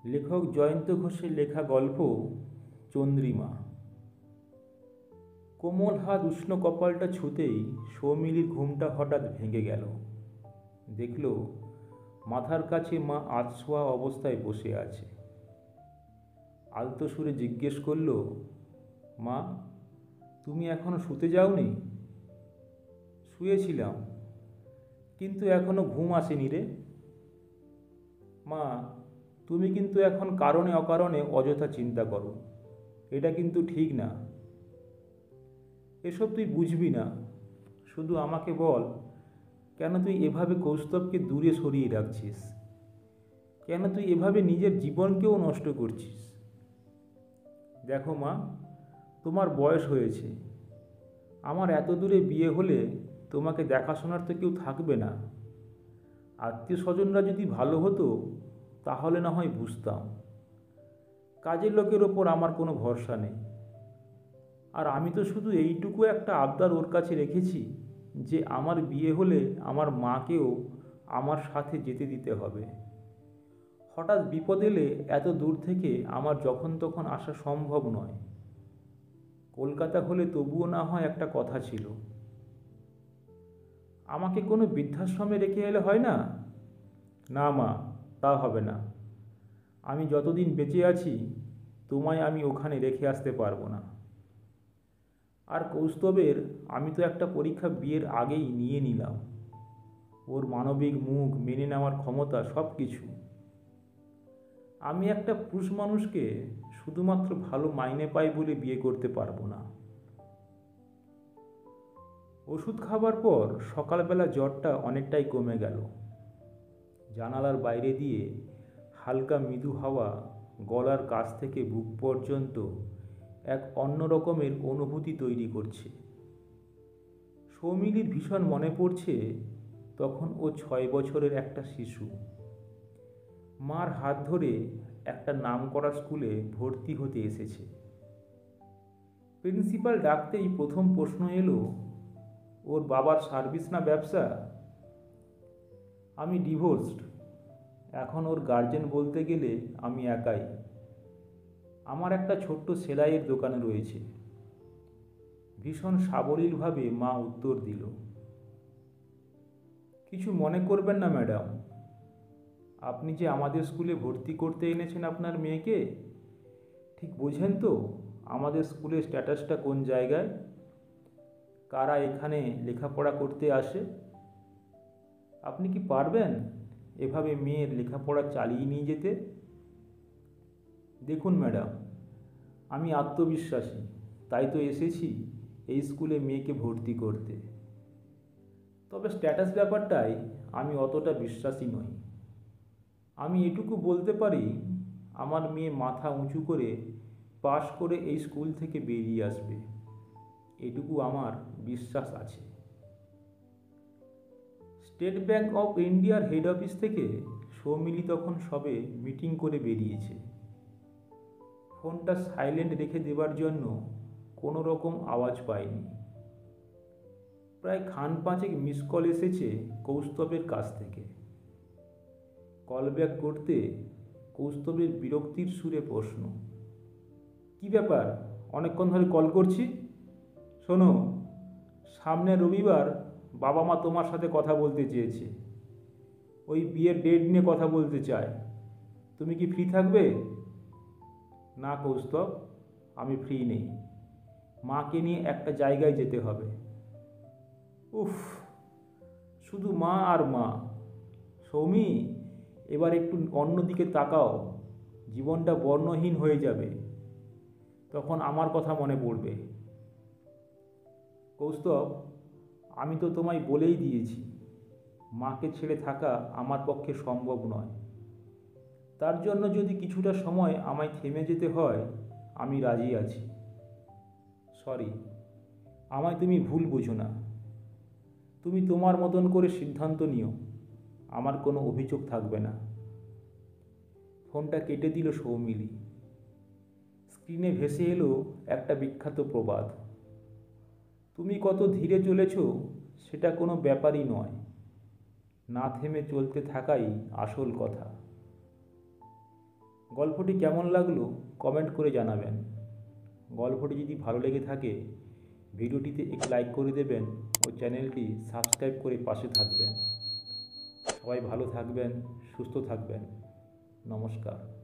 লেখক জয়ন্ত ঘোষের লেখা গল্প চন্দ্রিমা। কোমল হাত উষ্ণ কপালটা ছুঁতেই সৌমিলির ঘুমটা হঠাৎ ভেঙে গেল। দেখল মাথার কাছে মা আধশোয়া অবস্থায় বসে আছে। আলতো সুরে জিজ্ঞেস করল, মা, তুমি এখনো শুতে যাওনি? শুয়েছিলাম, কিন্তু এখনো ঘুম আসেনি রে। মা, তুমি কিন্তু এখন কারণে অকারণে অযথা চিন্তা করো, এটা কিন্তু ঠিক না। এসব তুই বুঝবি না। শুধু আমাকে বল, কেন তুই এভাবে কৌস্তবকে দূরে সরিয়ে রাখছিস? কেন তুই এভাবে নিজের জীবনকেও নষ্ট করছিস? দেখো মা, তোমার বয়স হয়েছে। আমার এত দূরে বিয়ে হলে তোমাকে দেখাশোনার তো কেউ থাকবে না। আত্মীয় স্বজনরা যদি ভালো হতো তাহলে না হয় বুঝতাম। কাজের লোকের ওপর আমার কোনো ভরসা নেই। আর আমি তো শুধু এইটুকু একটা আবদার ওর কাছে রেখেছি যে আমার বিয়ে হলে আমার মাকেও আমার সাথে যেতে দিতে হবে। হঠাৎ বিপদ এলে এত দূর থেকে আমার যখন তখন আসা সম্ভব নয়। কলকাতা হলে তবুও না হয় একটা কথা ছিল। আমাকে কোনো বৃদ্ধাশ্রমে রেখে এলে হয় না? না মা, তা হবে না। আমি যতদিন বেঁচে আছি তোমায় আমি ওখানে রেখে আসতে পারবো না। আর কৌস্তবের আমি তো একটা পরীক্ষা বিয়ের আগেই নিয়ে নিলাম, ওর মানবিক মুখ মেনে নেওয়ার ক্ষমতা, সব কিছু। আমি একটা পুরুষ মানুষকে শুধুমাত্র ভালো মাইনে পাই বলে বিয়ে করতে পারবো না। ওষুধ খাবার পর সকালবেলা জ্বরটা অনেকটাই কমে গেল। জানালার বাইরে দিয়ে হালকা মৃদু হাওয়া গলার কাছ থেকে বুক পর্যন্ত এক অন্য রকমের অনুভূতি তৈরি করছে। সৌমিলির ভীষণ মনে পড়ছে তখন ও 6 বছরের একটা শিশু। মার হাত ধরে একটা নামকরা স্কুলে ভর্তি হতে এসেছে। প্রিন্সিপাল ডাকতেই প্রথম প্রশ্ন এলো, ওর বাবার সার্ভিস না ব্যবসা? আমি ডিভোর্সড। এখন ওর গার্জেন বলতে গেলে আমি একাই। আমার একটা ছোট্ট সেলাইয়ের দোকানে রয়েছে। ভীষণ সাবলীলভাবে মা উত্তর দিল, কিছু মনে করবেন না ম্যাডাম, আপনি যে আমাদের স্কুলে ভর্তি করতে এনেছেন আপনার মেয়েকে, ঠিক বোঝেন তো আমাদের স্কুলের স্ট্যাটাসটা কোন জায়গায়? কারা এখানে লেখাপড়া করতে আসে? আপনি কি পারবেন এভাবে মেয়ের লেখাপড়া চালিয়ে নিয়ে যেতে? দেখুন ম্যাডাম, আমি আত্মবিশ্বাসী, তাই তো এসেছি এই স্কুলে মেয়েকে ভর্তি করতে। তবে স্ট্যাটাস ব্যাপারটাই আমি অতটা বিশ্বাসী নই। আমি এটুকু বলতে পারি, আমার মেয়ে মাথা উঁচু করে পাশ করে এই স্কুল থেকে বেরিয়ে আসবে, এটুকু আমার বিশ্বাস আছে। স্টেট ব্যাংক অফ ইন্ডিয়ার হেড অফিস থেকে সৌমিলি তখন সবে মিটিং করে বেরিয়েছে। ফোনটা সাইলেন্ট রেখে দেবার জন্য কোনো রকম আওয়াজ পায়নি। প্রায় খান পাঁচেক মিস কল এসেছে কৌস্তবের কাছ থেকে। কল ব্যাক করতে কৌস্তবের বিরক্তির সুরে প্রশ্ন, কি ব্যাপার, অনেকক্ষণ ধরে কল করছি? শোনো, সামনের রবিবার বাবা মা তোমার সাথে কথা বলতে চেয়েছে। ওই বিয়ের ডেট নিয়ে কথা বলতে চায়। তুমি কি ফ্রি থাকবে? না কৌস্তব, আমি ফ্রি নেই। মাকে নিয়ে একটা জায়গায় যেতে হবে। উফ, শুধু মা আর মা। সৌমি, এবার একটু অন্যদিকে তাকাও, জীবনটা বর্ণহীন হয়ে যাবে। তখন আমার কথা মনে পড়বে। কৌস্তব, আমি তো তোমায় বলেই দিয়েছি, মাকে ছেড়ে থাকা আমার পক্ষে সম্ভব নয়। তার জন্য যদি কিছুটা সময় আমায় থেমে যেতে হয়, আমি রাজি আছি। সরি, আমায় তুমি ভুল বুঝো না। তুমি তোমার মতন করে সিদ্ধান্ত নিও, আমার কোনো অভিযোগ থাকবে না। ফোনটা কেটে দিল সৌমিলি। স্ক্রিনে ভেসে এলো একটা বিখ্যাত প্রবাদ, তুমি কত ধীরে চলেছ সেটা কোনো ব্যাপারই নয়, না থেমে চলতে থাকাই আসল কথা। গল্পটি কেমন লাগলো কমেন্ট করে জানাবেন। গল্পটি যদি ভালো লেগে থাকে ভিডিওটিতে একটি লাইক করে দেবেন ও চ্যানেলটি সাবস্ক্রাইব করে পাশে থাকবেন। সবাই ভালো থাকবেন, সুস্থ থাকবেন। নমস্কার।